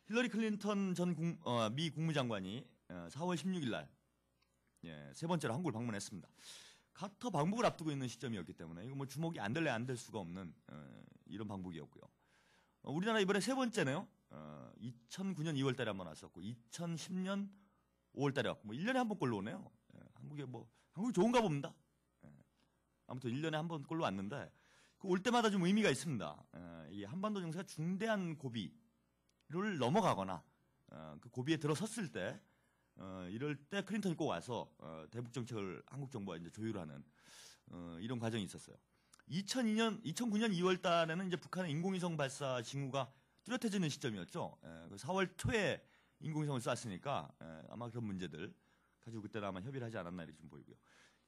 힐러리 클린턴 미 국무장관이 4월 16일 날 세 번째로 한국을 방문했습니다. 카터 방북을 앞두고 있는 시점이었기 때문에 이거 뭐 주목이 안 될래 안 될 수가 없는 이런 방북이었고요. 우리나라 이번에 세 번째네요. 2009년 2월 달에 한번 왔었고 2010년 5월 달에 왔고 뭐 1년에 한 번 꼴로 오네요. 한국이 좋은가 봅니다. 아무튼 1년에 한 번 꼴로 왔는데 올 때마다 좀 의미가 있습니다. 이 한반도 정세가 중대한 고비를 넘어가거나 그 고비에 들어섰을 때 이럴 때 클린턴이 꼭 와서 대북 정책을 한국 정부가 이제 조율하는 이런 과정이 있었어요. 2009년 2월 달에는 이제 북한의 인공위성 발사 징후가 뚜렷해지는 시점이었죠. 4월 초에 인공위성을 쐈으니까 아마 그런 문제들 가지고 그때는 아마 협의를 하지 않았나 이렇게 좀 보이고요.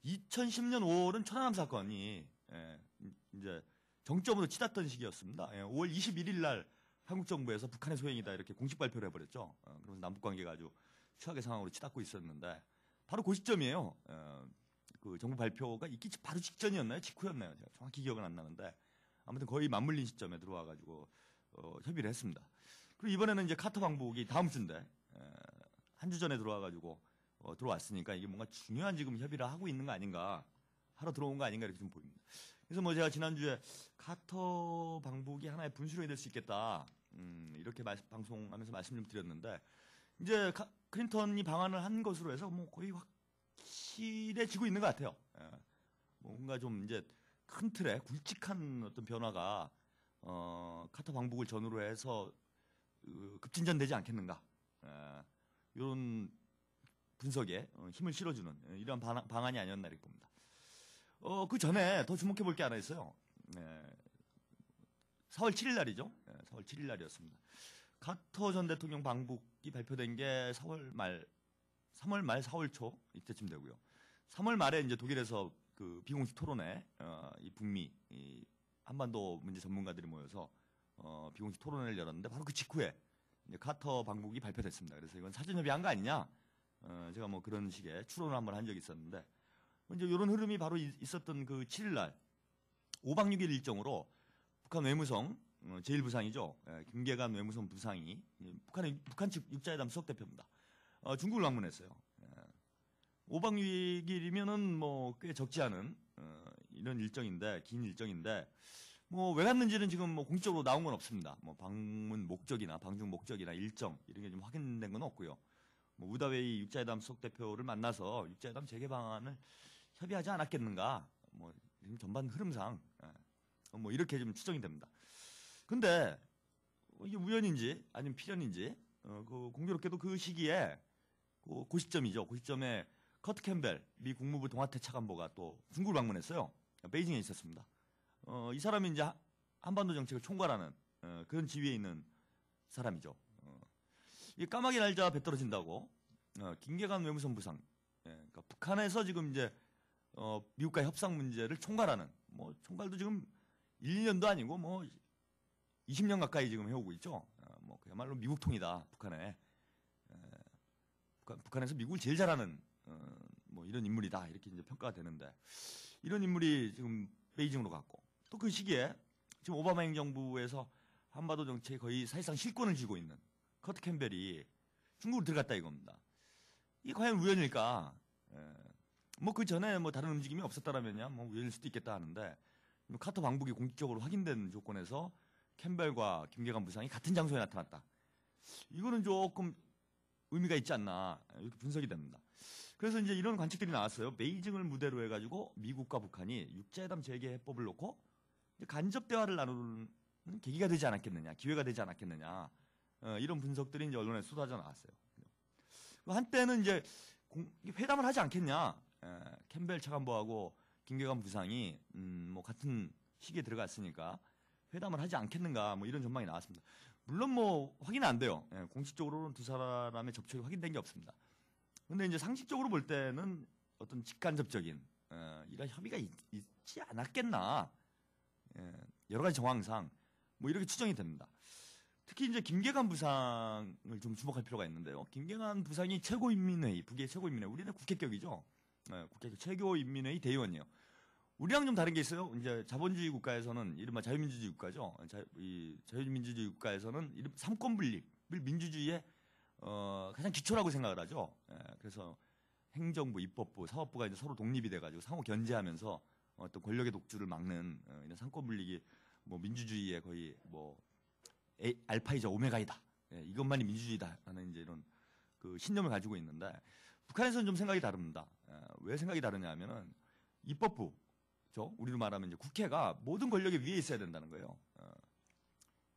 2010년 5월은 천안함 사건이 이제 정점으로 치닫던 시기였습니다. 5월 21일 날 한국 정부에서 북한의 소행이다 이렇게 공식 발표를 해버렸죠. 그러면서 남북 관계가 아주 최악의 상황으로 치닫고 있었는데 바로 그 시점이에요. 그 정부 발표가 있기 바로 직전이었나요? 직후였나요? 제가 정확히 기억은 안 나는데 아무튼 거의 맞물린 시점에 들어와가지고 협의를 했습니다. 그리고 이번에는 이제 카터 방북이 다음 주인데 한 주 전에 들어와가지고 들어왔으니까 이게 뭔가 중요한 지금 협의를 하고 있는 거 아닌가 하러 들어온 거 아닌가 이렇게 좀 보입니다. 그래서 뭐 제가 지난주에 카터 방북이 하나의 분수령이 될 수 있겠다 이렇게 방송하면서 말씀 좀 드렸는데 이제 클린턴이 방한을 한 것으로 해서 뭐 거의 확실해지고 있는 것 같아요. 뭔가 좀 이제 큰 틀에 굵직한 어떤 변화가 카터 방북을 전후로 해서 급진전되지 않겠는가 이런 분석에 힘을 실어주는 이런 방안이 아니었나 이렇게 봅니다. 그 전에 더 주목해 볼 게 하나 있어요. 4월 7일 날이죠. 4월 7일 날이었습니다. 카터 전 대통령 방북이 발표된 게 3월 말 4월 초 이때쯤 되고요. 3월 말에 이제 독일에서 그 비공식 토론회 이 북미 이 한반도 문제 전문가들이 모여서 비공식 토론회를 열었는데 바로 그 직후에 이제 카터 방북이 발표됐습니다. 그래서 이건 사전 협의한 거 아니냐? 제가 뭐 그런 식의 추론을 한번 한 적이 있었는데 이제 이런 흐름이 바로 있었던 그 7일 날 5박 6일 일정으로 북한 외무성 제1부상이죠. 김계관 외무성 부상이 북한 측 육자회담 수석대표입니다. 중국을 방문했어요. 5박 6일이면은 뭐 꽤 적지 않은 이런 일정인데 긴 일정인데 뭐 왜 갔는지는 지금 뭐 공식적으로 나온 건 없습니다. 뭐 방문 목적이나 방중 목적이나 일정 이런 게 좀 확인된 건 없고요. 뭐 우다웨이 육자회담 수석대표를 만나서 육자회담 재개 방안을 협의하지 않았겠는가 뭐 전반 흐름상 뭐 이렇게 좀 추정이 됩니다. 근데 이게 우연인지 아니면 필연인지 그 공교롭게도 그 시기에 그 시점이죠. 그 시점에 커트 캠벨 미 국무부 동아태 차관보가 또 중국을 방문했어요. 베이징에 있었습니다. 이 사람이 이제 한반도 정책을 총괄하는 그런 지위에 있는 사람이죠. 이 까마귀 날자 배 떨어진다고 김계관 외무성 부상. 그러니까 북한에서 지금 이제 미국과 협상 문제를 총괄하는 뭐 총괄도 지금 1, 2년도 아니고 뭐 20년 가까이 지금 해오고 있죠. 뭐 그야말로 미국통이다 북한에. 북한에서 미국을 제일 잘하는 뭐 이런 인물이다 이렇게 이제 평가가 되는데 이런 인물이 지금 베이징으로 갔고 또 그 시기에 지금 오바마 행정부에서 한반도 정책에 거의 사실상 실권을 쥐고 있는 커트 캠벨이 중국으로 들어갔다 이겁니다. 이게 과연 우연일까? 뭐 그 전에 뭐 다른 움직임이 없었다라면야 뭐 우연일 수도 있겠다 하는데 카터 방북이 공식적으로 확인된 조건에서 캠벨과 김계관 부상이 같은 장소에 나타났다. 이거는 조금 의미가 있지 않나 이렇게 분석이 됩니다. 그래서 이제 이런 관측들이 나왔어요. 베이징을 무대로 해가지고 미국과 북한이 육자회담 재개 해법을 놓고 이제 간접 대화를 나누는 계기가 되지 않았겠느냐, 기회가 되지 않았겠느냐 이런 분석들이 이제 언론에 쏟아져 나왔어요. 한때는 이제 회담을 하지 않겠냐, 캠벨 차관보하고 김계관 부상이 뭐 같은 시기에 들어갔으니까 회담을 하지 않겠는가 뭐 이런 전망이 나왔습니다. 물론 뭐 확인은 안 돼요. 공식적으로는 두 사람의 접촉이 확인된 게 없습니다. 근데 이제 상식적으로 볼 때는 어떤 직간접적인 이런 협의가 있지 않았겠나. 여러 가지 정황상 뭐 이렇게 추정이 됩니다. 특히 이제 김계관 부상을 좀 주목할 필요가 있는데요. 김계관 부상이 최고인민회의, 북의 최고인민회의, 우리는 국회격이죠. 국회격 최고인민회의 대의원이에요. 우리랑 좀 다른 게 있어요. 이제 자본주의 국가에서는 이른바 자유민주주의 국가죠. 이 자유민주주의 국가에서는 이른바 삼권 분립, 민주주의의 가장 기초라고 생각을 하죠. 그래서 행정부, 입법부, 사법부가 이제 서로 독립이 돼가지고 상호 견제하면서 어떤 권력의 독주를 막는 이런 상권 분립이 뭐 민주주의의 거의 뭐 알파이자 오메가이다. 이것만이 민주주의다 하는 이제 이런 그 신념을 가지고 있는데 북한에서는 좀 생각이 다릅니다. 왜 생각이 다르냐면은 입법부, 우리로 말하면 이제 국회가 모든 권력의 위에 있어야 된다는 거예요.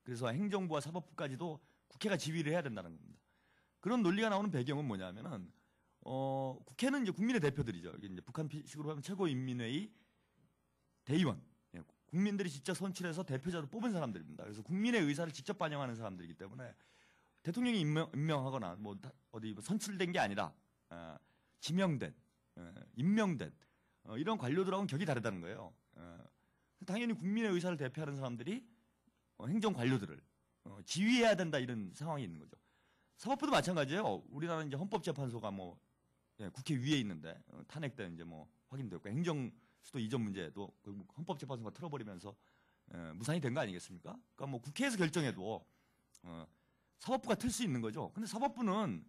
그래서 행정부와 사법부까지도 국회가 지휘를 해야 된다는 겁니다. 그런 논리가 나오는 배경은 뭐냐면은 국회는 이제 국민의 대표들이죠. 이게 이제 북한식으로 하면 최고인민회의 대의원, 국민들이 직접 선출해서 대표자로 뽑은 사람들입니다. 그래서 국민의 의사를 직접 반영하는 사람들이기 때문에 대통령이 임명하거나 뭐 어디 선출된 게 아니라 지명된, 임명된 이런 관료들하고는 격이 다르다는 거예요. 당연히 국민의 의사를 대표하는 사람들이 행정 관료들을 지휘해야 된다 이런 상황이 있는 거죠. 사법부도 마찬가지예요. 우리나라는 이제 헌법재판소가 뭐 국회 위에 있는데 탄핵 때 이제 뭐 확인됐고 행정수도 이전 문제도 헌법재판소가 틀어버리면서 무산이 된 거 아니겠습니까? 그러니까 뭐 국회에서 결정해도 사법부가 틀 수 있는 거죠. 근데 사법부는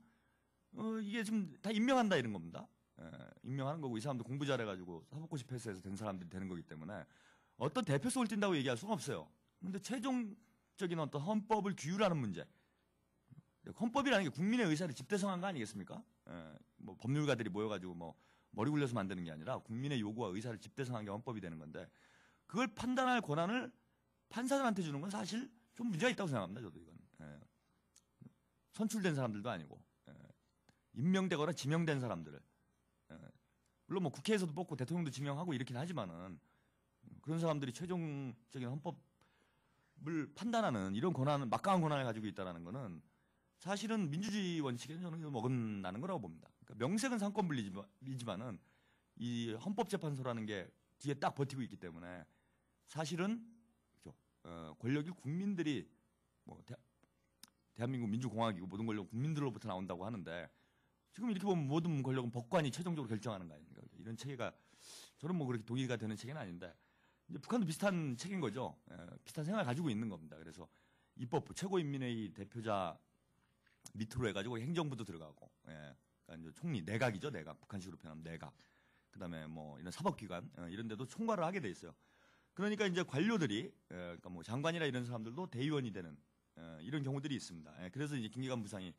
이게 지금 다 임명한다 이런 겁니다. 임명하는 거고 이 사람도 공부 잘해가지고 사법고시 패스해서 된 사람들이 되는 거기 때문에 어떤 대표성을 띈다고 얘기할 수는 없어요. 근데 최종적인 어떤 헌법을 규율하는 문제, 헌법이라는 게 국민의 의사를 집대성한 거 아니겠습니까? 뭐 법률가들이 모여가지고 뭐 머리 굴려서 만드는 게 아니라 국민의 요구와 의사를 집대성한 게 헌법이 되는 건데 그걸 판단할 권한을 판사들한테 주는 건 사실 좀 문제가 있다고 생각합니다. 저도 이건 선출된 사람들도 아니고 임명되거나 지명된 사람들을 물론 뭐 국회에서도 뽑고 대통령도 지명하고 이렇긴 하지만은 그런 사람들이 최종적인 헌법을 판단하는 이런 권한은 막강한 권한을 가지고 있다는 거는 사실은 민주주의 원칙에는 저는 어긋나는 거라고 봅니다. 그러니까 명색은 상권 분리지만은 이 헌법재판소라는 게 뒤에 딱 버티고 있기 때문에 사실은 권력이 국민들이 뭐 대한민국 민주공화국이고 모든 권력은 국민들로부터 나온다고 하는데 지금 이렇게 보면 모든 권력은 법관이 최종적으로 결정하는 거 아닙니까? 이런 체계가 저는 뭐 그렇게 동의가 되는 체계는 아닌데 이제 북한도 비슷한 체계인 거죠. 비슷한 생각을 가지고 있는 겁니다. 그래서 입법부 최고인민회의 대표자 밑으로 해가지고 행정부도 들어가고, 그러니까 이제 총리 내각이죠, 내각 북한식으로 표현하면 내각. 그다음에 뭐 이런 사법기관 이런 데도 총괄을 하게 돼 있어요. 그러니까 이제 관료들이 그러니까 뭐 장관이나 이런 사람들도 대의원이 되는 이런 경우들이 있습니다. 그래서 이제 김계관 부상이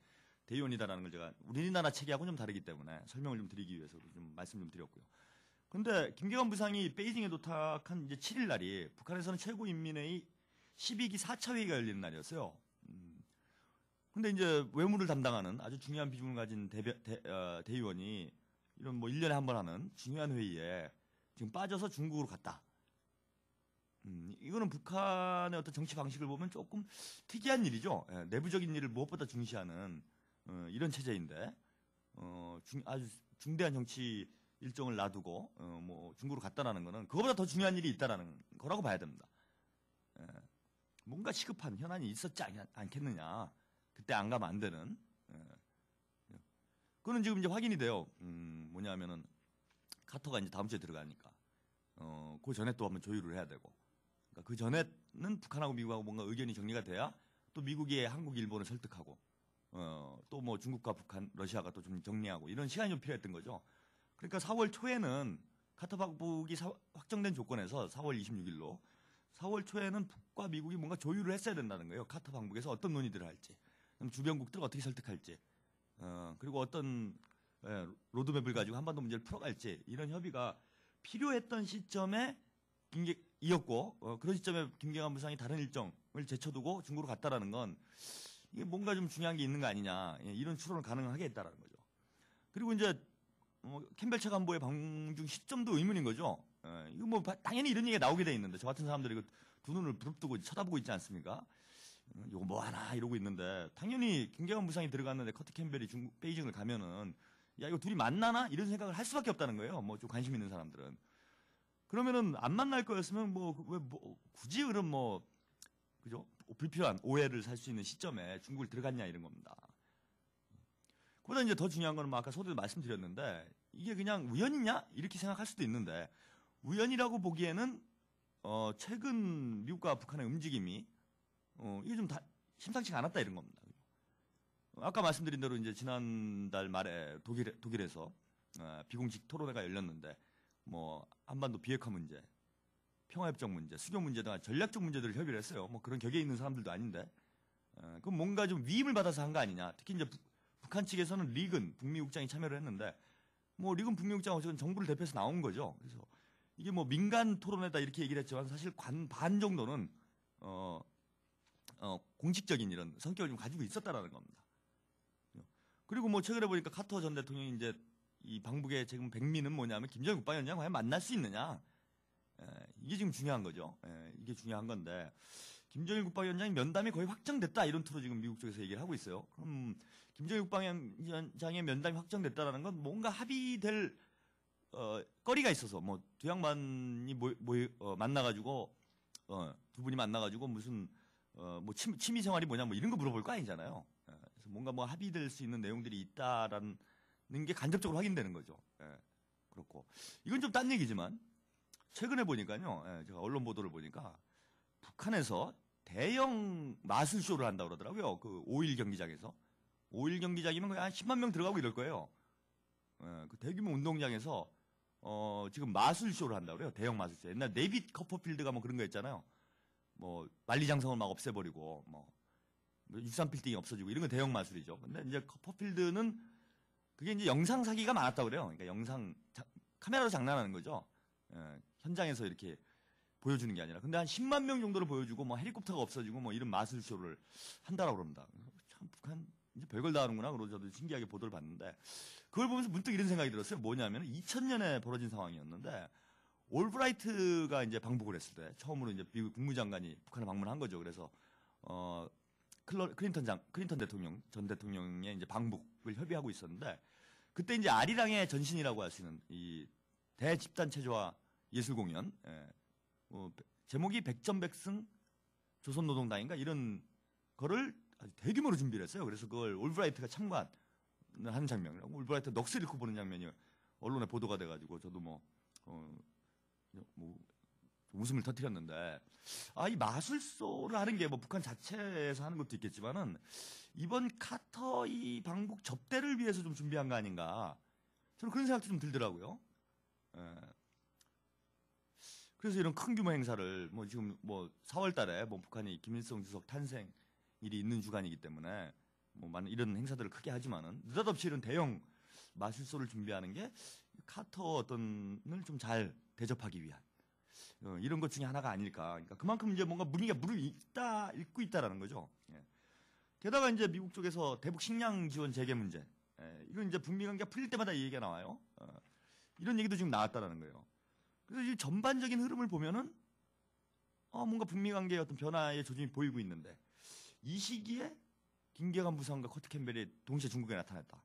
대의원이다라는 걸 제가 우리나라 체계하고 좀 다르기 때문에 설명을 좀 드리기 위해서 좀 말씀 좀 드렸고요. 그런데 김계관 부상이 베이징에 도착한 이제 7일 날이 북한에서는 최고인민회의 12기 4차 회의가 열리는 날이었어요. 근데 이제 외무를 담당하는 아주 중요한 비중을 가진 대의원이 이런 뭐 1년에 한 번 하는 중요한 회의에 지금 빠져서 중국으로 갔다. 이거는 북한의 어떤 정치 방식을 보면 조금 특이한 일이죠. 내부적인 일을 무엇보다 중시하는 이런 체제인데 아주 중대한 정치 일정을 놔두고 뭐 중국으로 갔다라는 거는 그거보다 더 중요한 일이 있다라는 거라고 봐야 됩니다. 뭔가 시급한 현안이 있었지 않겠느냐. 그때 안 가면 안 되는. 그거는 지금 이제 확인이 돼요. 뭐냐면은 카터가 이제 다음 주에 들어가니까 그 전에 또 한번 조율을 해야 되고. 그러니까 그 전에는 북한하고 미국하고 뭔가 의견이 정리가 돼야 또 미국이 한국, 일본을 설득하고 또 뭐 중국과 북한, 러시아가 또 좀 정리하고 이런 시간이 좀 필요했던 거죠. 그러니까 4월 초에는 카터 방북이 확정된 조건에서 4월 26일로 4월 초에는 북과 미국이 뭔가 조율을 했어야 된다는 거예요. 카터 방북에서 어떤 논의들을 할지, 주변국들을 어떻게 설득할지, 그리고 어떤 로드맵을 가지고 한반도 문제를 풀어갈지 이런 협의가 필요했던 시점에 이었고 그런 시점에 김계관 부상이 다른 일정을 제쳐두고 중국으로 갔다라는 건 이게 뭔가 좀 중요한 게 있는 거 아니냐 이런 추론을 가능하게 했다라는 거죠. 그리고 이제 캠벨차 간부의 방중 시점도 의문인 거죠. 이거 뭐 당연히 이런 얘기가 나오게 돼 있는데 저 같은 사람들이 두 눈을 부릅뜨고 쳐다보고 있지 않습니까? 이거 뭐 하나 이러고 있는데 당연히 김계관 부상이 들어갔는데 커트 캠벨이 베이징을 가면은 야 이거 둘이 만나나 이런 생각을 할 수밖에 없다는 거예요. 뭐 좀 관심 있는 사람들은. 그러면은 안 만날 거였으면 굳이 그런 그죠? 불필요한 오해를 살 수 있는 시점에 중국을 들어갔냐 이런 겁니다. 그보다 이제 더 중요한 거는 아까 서두에 말씀드렸는데 이게 그냥 우연이냐 이렇게 생각할 수도 있는데 우연이라고 보기에는 최근 미국과 북한의 움직임이 이게 좀 심상치가 않았다 이런 겁니다. 아까 말씀드린 대로 이제 지난달 말에 독일에서 비공식 토론회가 열렸는데 뭐 한반도 비핵화 문제, 평화협정 문제, 수교 문제 등 전략적 문제들을 협의를 했어요. 뭐 그런 격에 있는 사람들도 아닌데 그럼 뭔가 좀 위임을 받아서 한 거 아니냐. 특히 이제 북한 측에서는 리근 북미국장이 참여를 했는데 뭐 리근 북미국장 어쨌든 정부를 대표해서 나온 거죠. 그래서 이게 뭐 민간 토론회다 이렇게 얘기를 했지만 사실 반 정도는 공식적인 이런 성격을 좀 가지고 있었다라는 겁니다. 그리고 뭐 최근에 보니까 카터 전 대통령이 이제 이 방북의 지금 백미는 뭐냐면 김정일 국방위원장 과연 만날 수 있느냐. 이게 지금 중요한 거죠. 이게 중요한 건데 김정일 국방위원장이 면담이 거의 확정됐다 이런 투로 지금 미국 쪽에서 얘기를 하고 있어요. 그럼 김정일 국방위원장의 면담이 확정됐다라는 건 뭔가 합의될 거리가 있어서 뭐 두 양반이 만나가지고 두 분이 만나가지고 무슨 뭐 취미 생활이 뭐냐 뭐 이런 거 물어볼 거 아니잖아요. 그래서 뭔가 뭐 합의될 수 있는 내용들이 있다라는 게 간접적으로 확인되는 거죠. 그렇고 이건 좀 딴 얘기지만 최근에 보니까요, 제가 언론 보도를 보니까 북한에서 대형 마술쇼를 한다 그러더라고요. 그 5일 경기장에서 5일 경기장이면 거의 한 10만 명 들어가고 이럴 거예요. 그 대규모 운동장에서 지금 마술쇼를 한다 그래요. 대형 마술쇼. 옛날 네빗 커퍼필드가 뭐 그런 거 있잖아요. 뭐 만리장성을 막 없애버리고 뭐 63빌딩이 없어지고 이런 건 대형 마술이죠. 근데 이제 커퍼필드는 그게 이제 영상 사기가 많았다고 그래요. 그러니까 카메라로 장난하는 거죠. 현장에서 이렇게 보여주는 게 아니라. 근데 한 10만 명 정도를 보여주고 뭐 헬리콥터가 없어지고 뭐 이런 마술쇼를 한다라고 그럽니다. 참 북한 이제 별걸 다 하는구나. 그러고 저도 신기하게 보도를 봤는데 그걸 보면서 문득 이런 생각이 들었어요. 뭐냐면 2000년에 벌어진 상황이었는데 올브라이트가 이제 방북을 했을 때 처음으로 이제 미국 국무장관이 북한을 방문한 거죠. 그래서 클린턴 대통령 전 대통령의 이제 방북을 협의하고 있었는데 그때 이제 아리랑의 전신이라고 할 수 있는 이 대집단 체조와 예술 공연 제목이 백전백승 조선노동당인가 이런 거를 아주 대규모로 준비를 했어요. 그래서 그걸 올브라이트가 참관하는 장면이라고 올브라이트 넋을 잃고 보는 장면이 언론에 보도가 돼가지고 저도 뭐 웃음을 터뜨렸는데 이 마술쇼를 하는 게 뭐 북한 자체에서 하는 것도 있겠지만은 이번 카터 이 방북 접대를 위해서 좀 준비한 거 아닌가 저는 그런 생각도 좀 들더라고요. 그래서 이런 큰 규모 행사를 뭐 지금 뭐 4월 달에 뭐 북한이 김일성 주석 탄생 일이 있는 주간이기 때문에 뭐 많은 이런 행사들을 크게 하지만은 느닷없이 이런 대형 마술쇼를 준비하는 게 카터 어떤을 좀 잘 대접하기 위한 이런 것 중에 하나가 아닐까. 그러니까 그만큼 이제 뭔가 분위기가 읽고 있다라는 거죠. 게다가 이제 미국 쪽에서 대북 식량 지원 재개 문제. 이건 이제 북미 관계가 풀릴 때마다 이 얘기가 나와요. 이런 얘기도 지금 나왔다라는 거예요. 그래서 이 전반적인 흐름을 보면은 뭔가 북미 관계의 어떤 변화의 조짐이 보이고 있는데 이 시기에 김계관 부상과 커트 캠벨이 동시에 중국에 나타났다.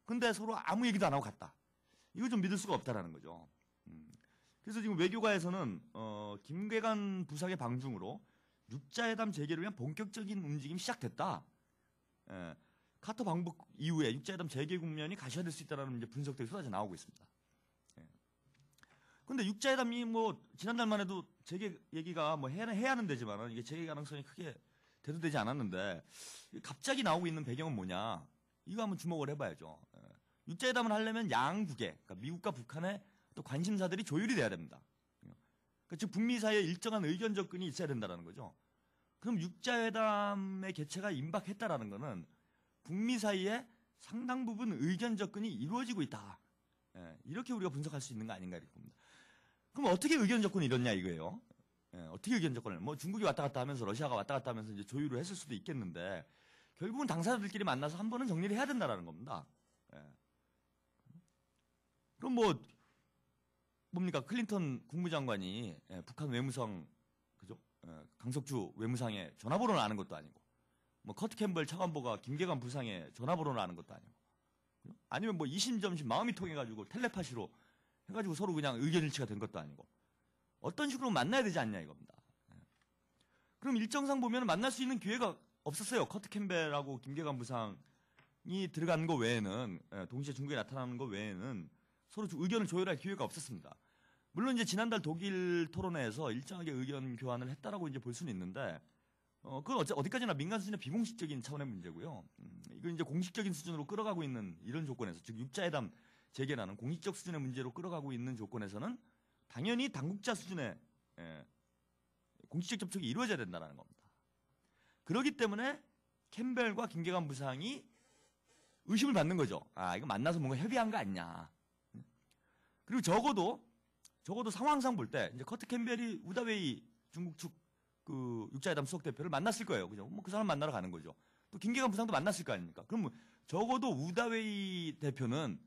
근데 서로 아무 얘기도 안 하고 갔다. 이거 좀 믿을 수가 없다라는 거죠. 그래서 지금 외교가에서는 김계관 부상의 방중으로 육자회담 재개를 위한 본격적인 움직임이 시작됐다. 카터 방북 이후에 육자회담 재개 국면이 가시화될 수 있다는 이제 분석들이 쏟아져 나오고 있습니다. 근데 육자회담이 뭐 지난달만 해도 재개 얘기가 뭐 해야 하는 데지만은 이게 재개 가능성이 크게 대두되지 않았는데 갑자기 나오고 있는 배경은 뭐냐? 이거 한번 주목을 해봐야죠. 육자회담을 하려면 양국의 그러니까 미국과 북한의 또 관심사들이 조율이 돼야 됩니다. 그러니까 즉 북미 사이에 일정한 의견 접근이 있어야 된다는 거죠. 그럼 육자회담의 개최가 임박했다라는 거는 북미 사이에 상당 부분 의견 접근이 이루어지고 있다. 이렇게 우리가 분석할 수 있는 거 아닌가 이렇게 봅니다. 그럼 어떻게 의견 접근이 이뤘냐 이거예요. 어떻게 의견 접근을 뭐 중국이 왔다 갔다 하면서 러시아가 왔다 갔다 하면서 이제 조율을 했을 수도 있겠는데 결국은 당사자들끼리 만나서 한 번은 정리를 해야 된다라는 겁니다. 그럼 뭡니까 클린턴 국무장관이 북한 외무성 그죠 강석주 외무상의 전화번호를 아는 것도 아니고 뭐 커트 캠벨 차관보가 김계관 부상의 전화번호를 아는 것도 아니고 아니면 뭐 이심점심 마음이 통해가지고 텔레파시로 해가지고 서로 그냥 의견 일치가 된 것도 아니고 어떤 식으로 만나야 되지 않냐 이겁니다. 그럼 일정상 보면 만날 수 있는 기회가 없었어요. 커트 캠벨하고 김계관 부상이 들어간 거 외에는 동시에 중국에 나타나는 거 외에는 서로 의견을 조율할 기회가 없었습니다. 물론 이제 지난달 독일 토론회에서 일정하게 의견 교환을 했다라고 이제 볼 수는 있는데 그건 어디까지나 민간 수준의 비공식적인 차원의 문제고요. 이건 이제 공식적인 수준으로 끌어가고 있는 이런 조건에서, 즉 육자회담 재개라는 공식적 수준의 문제로 끌어가고 있는 조건에서는 당연히 당국자 수준의 공식적 접촉이 이루어져야 된다는 겁니다. 그렇기 때문에 캠벨과 김계관 부상이 의심을 받는 거죠. 아, 이거 만나서 뭔가 협의한 거 아니냐. 그리고 적어도 상황상 볼 때 이제 커트 캠벨이 우다웨이 중국 측 그 육자회담 수석 대표를 만났을 거예요. 그죠? 뭐 그 사람 만나러 가는 거죠. 또 김계관 부상도 만났을 거 아닙니까? 그럼 적어도 우다웨이 대표는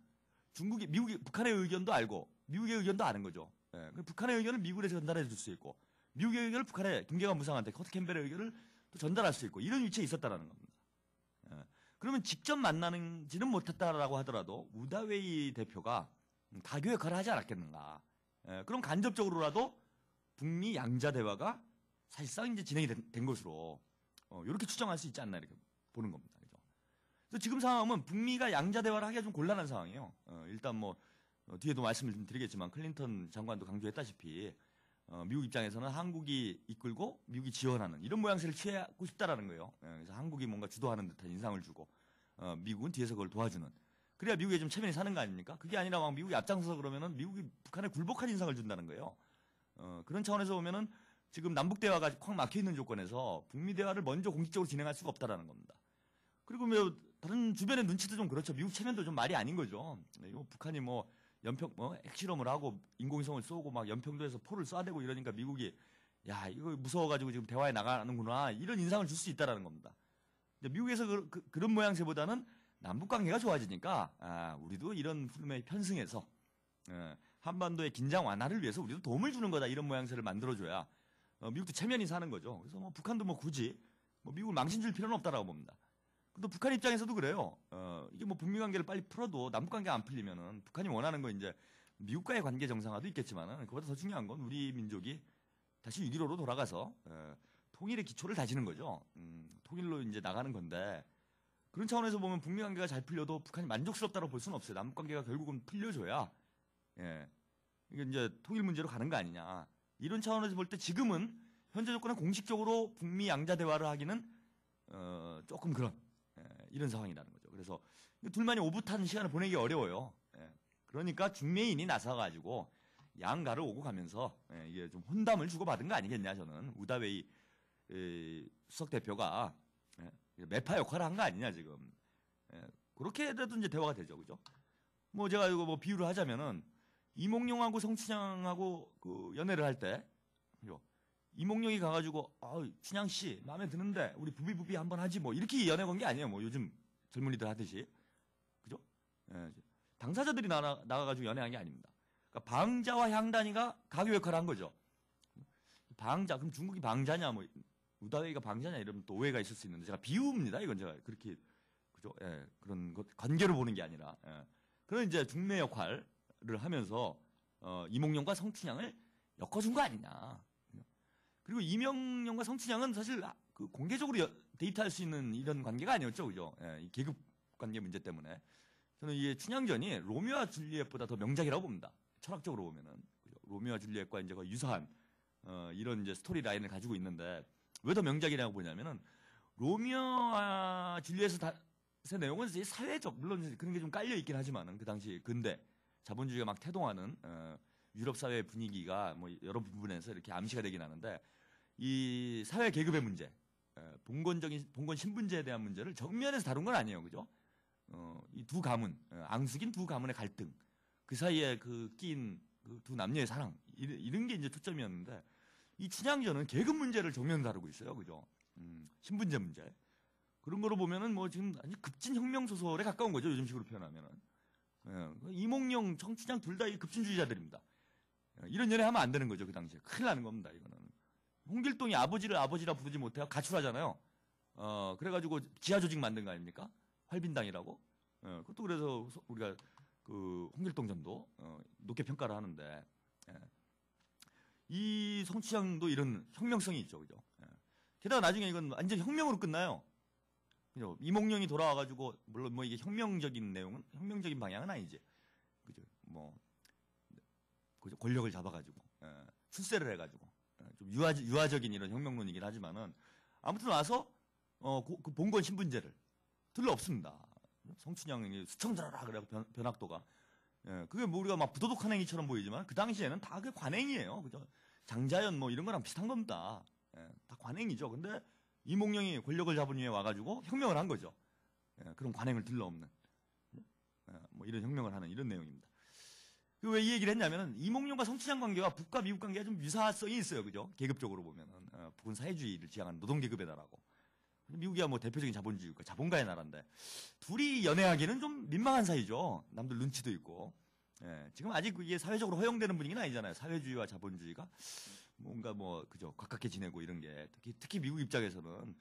북한의 의견도 알고 미국의 의견도 아는 거죠. 예, 북한의 의견을 미국에 전달해 줄 수 있고 미국의 의견을 북한의 김계관 부상한테 커트 캠벨의 의견을 또 전달할 수 있고 이런 위치에 있었다라는 겁니다. 예, 그러면 직접 만나지는 못했다라고 하더라도 우다웨이 대표가 가교 역할을 하지 않았겠는가. 예, 그럼 간접적으로라도 북미 양자 대화가 사실상 이제 진행이 된 것으로 이렇게 추정할 수 있지 않나 이렇게 보는 겁니다. 그죠? 그래서 지금 상황은 북미가 양자 대화를 하기가 좀 곤란한 상황이에요. 일단 뭐 뒤에도 말씀을 좀 드리겠지만 클린턴 장관도 강조했다시피 미국 입장에서는 한국이 이끌고 미국이 지원하는 이런 모양새를 취하고 싶다라는 거예요. 그래서 한국이 뭔가 주도하는 듯한 인상을 주고 미국은 뒤에서 그걸 도와주는. 그래야 미국에 좀 체면이 사는 거 아닙니까? 그게 아니라 막 미국이 앞장서서 그러면은 미국이 북한에 굴복한 인상을 준다는 거예요. 그런 차원에서 보면은 지금 남북 대화가 콱 막혀 있는 조건에서 북미 대화를 먼저 공식적으로 진행할 수가 없다라는 겁니다. 그리고 뭐 다른 주변의 눈치도 좀 그렇죠. 미국 체면도 좀 말이 아닌 거죠. 북한이 뭐 핵실험을 하고 인공위성을 쏘고 막 연평도에서 포를 쏴대고 이러니까 미국이 야 이거 무서워가지고 지금 대화에 나가는구나 이런 인상을 줄 수 있다라는 겁니다. 미국에서 그런 모양새보다는 남북 관계가 좋아지니까 우리도 이런 흐름에 편승해서 한반도의 긴장 완화를 위해서 우리도 도움을 주는 거다 이런 모양새를 만들어줘야 미국도 체면이 사는 거죠. 그래서 뭐 북한도 뭐 굳이 미국을 망신 줄 필요는 없다라고 봅니다. 또 북한 입장에서도 그래요. 이게 뭐 북미 관계를 빨리 풀어도 남북 관계가 안 풀리면은 북한이 원하는 건 이제 미국과의 관계 정상화도 있겠지만은 그보다 더 중요한 건 우리 민족이 다시 6.15로 돌아가서 통일의 기초를 다지는 거죠. 통일로 이제 나가는 건데 그런 차원에서 보면 북미 관계가 잘 풀려도 북한이 만족스럽다고 볼 수는 없어요. 남북 관계가 결국은 풀려줘야 이게 이제 통일 문제로 가는 거 아니냐. 이런 차원에서 볼 때 지금은 현재 조건은 공식적으로 북미 양자 대화를 하기는 조금 그런 이런 상황이라는 거죠. 그래서 둘만이 오붓한 시간을 보내기 어려워요. 그러니까 중매인이 나서가지고 양가를 오고 가면서 이게 좀 혼담을 주고받은 거 아니겠냐 저는 우다웨이 수석 대표가 매파 역할을 한 거 아니냐 지금 그렇게 해도 이제 대화가 되죠, 그죠? 뭐 제가 이거 뭐 비유를 하자면은 이몽룡하고 성춘향하고 그 연애를 할 때 이몽룡이 가가지고 춘향 씨 마음에 드는데 우리 부비부비 한번 하지 뭐 이렇게 연애 건 게 아니에요. 뭐 요즘 젊은이들 하듯이 그죠? 당사자들이 나가가지고 연애한 게 아닙니다. 그러니까 방자와 향단이가 가교 역할을 한 거죠. 방자 그럼 중국이 방자냐 뭐 우다웨이가 방자냐 이러면 또 오해가 있을 수 있는데 제가 비유입니다. 이건 제가 그렇게 그죠? 그런 것 관계로 보는 게 아니라 그런 이제 중매 역할을 하면서 이몽룡과 성춘향을 엮어준 거 아니냐. 그리고 이명룡과 성춘향은 사실 그 공개적으로 데이트할 수 있는 이런 관계가 아니었죠, 그죠? 이 계급 관계 문제 때문에 저는 이 춘향전이 로미오와 줄리엣보다 더 명작이라고 봅니다. 철학적으로 보면은 그죠? 로미오와 줄리엣과 이제 거의 유사한 이런 이제 스토리 라인을 가지고 있는데 왜 더 명작이라고 보냐면은 로미오와 줄리엣의 내용은 이제 사회적 물론 그런 게 좀 깔려 있긴 하지만은 그 당시 근대 자본주의가 막 태동하는 유럽 사회 분위기가 뭐 여러 부분에서 이렇게 암시가 되긴 하는데 이 사회 계급의 문제, 봉건 신분제에 대한 문제를 정면에서 다룬 건 아니에요, 그죠? 이 두 가문, 앙숙인 두 가문의 갈등, 그 사이에 그 끼인 그 두 남녀의 사랑 이런 게 이제 초점이었는데 이 춘향전은 계급 문제를 정면 다루고 있어요, 그죠? 신분제 문제 그런 거로 보면은 뭐 지금 아주 급진 혁명 소설에 가까운 거죠, 요즘식으로 표현하면은. 이몽룡, 성춘향 둘 다 급진주의자들입니다. 이런 연애 하면 안 되는 거죠, 그 당시에. 큰일 나는 겁니다, 이거는. 홍길동이 아버지를 아버지라 부르지 못해요. 가출하잖아요. 그래가지고 지하 조직 만든 거 아닙니까? 활빈당이라고. 그것도 그래서 우리가 그 홍길동전도 높게 평가를 하는데 이 성취향도 이런 혁명성이 있죠, 그죠? 게다가 나중에 이건 완전 혁명으로 끝나요. 그죠? 이몽룡이 돌아와가지고 물론 뭐 이게 혁명적인 내용은 혁명적인 방향은 아니지, 그죠? 뭐 그죠? 권력을 잡아가지고 출세를 해가지고 좀 유아적인 이런 혁명론이긴 하지만은 아무튼 와서 그 봉건 신분제를 들러없습니다. 성춘향이 수청 들어라 그래 변학도가. 예, 그게 뭐 우리가 막 부도덕한 행위처럼 보이지만 그 당시에는 다 그 관행이에요. 그죠? 장자연 뭐 이런 거랑 비슷한 겁니다. 예, 다 관행이죠. 근데 이몽룡이 권력을 잡은 위에 와가지고 혁명을 한 거죠. 예, 그런 관행을 들러없는. 뭐 이런 혁명을 하는 이런 내용입니다. 왜 이 얘기를 했냐면은 이몽룡과 성춘향 관계와 북과 미국 관계가 좀 유사성이 있어요. 그죠? 계급적으로 보면은. 북은 사회주의를 지향하는 노동계급에다라고. 미국이야 뭐 대표적인 자본주의가 자본가의 나라인데 둘이 연애하기는 좀 민망한 사이죠. 남들 눈치도 있고. 예, 지금 아직 이게 사회적으로 허용되는 분위기는 아니잖아요. 사회주의와 자본주의가 뭔가 뭐 그죠 가깝게 지내고 이런 게 특히 미국 입장에서는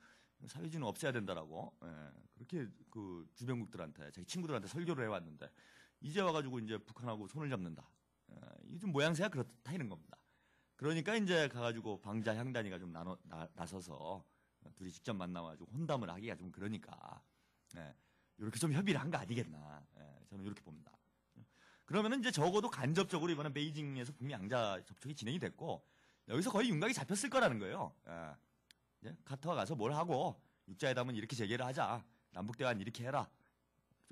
사회주의는 없애야 된다라고 그렇게 그 주변국들한테 자기 친구들한테 설교를 해왔는데 이제 와가지고 이제 북한하고 손을 잡는다. 이게 좀 모양새가 그렇다 이런 겁니다. 그러니까 이제 가가지고 방자 향단이가 좀 나서서 둘이 직접 만나가지고 혼담을 하기가 좀 그러니까 이렇게 좀 협의를 한 거 아니겠나. 저는 이렇게 봅니다. 그러면은 이제 적어도 간접적으로 이번에 베이징에서 북미 양자 접촉이 진행이 됐고 여기서 거의 윤곽이 잡혔을 거라는 거예요. 카터가 가서 뭘 하고 육자회담은 이렇게 재개를 하자. 남북대화는 이렇게 해라.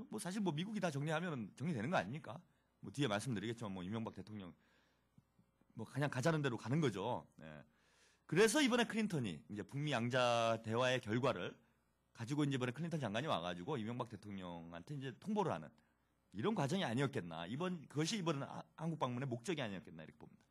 뭐 사실 뭐 미국이 다 정리하면 정리되는 거 아닙니까? 뭐 뒤에 말씀드리겠지만 뭐 이명박 대통령 뭐 그냥 가자는 대로 가는 거죠. 그래서 이번에 클린턴이 이제 북미 양자 대화의 결과를 가지고 이제 이번에 클린턴 장관이 와가지고 이명박 대통령한테 이제 통보를 하는 이런 과정이 아니었겠나. 그것이 이번 한국 방문의 목적이 아니었겠나 이렇게 봅니다.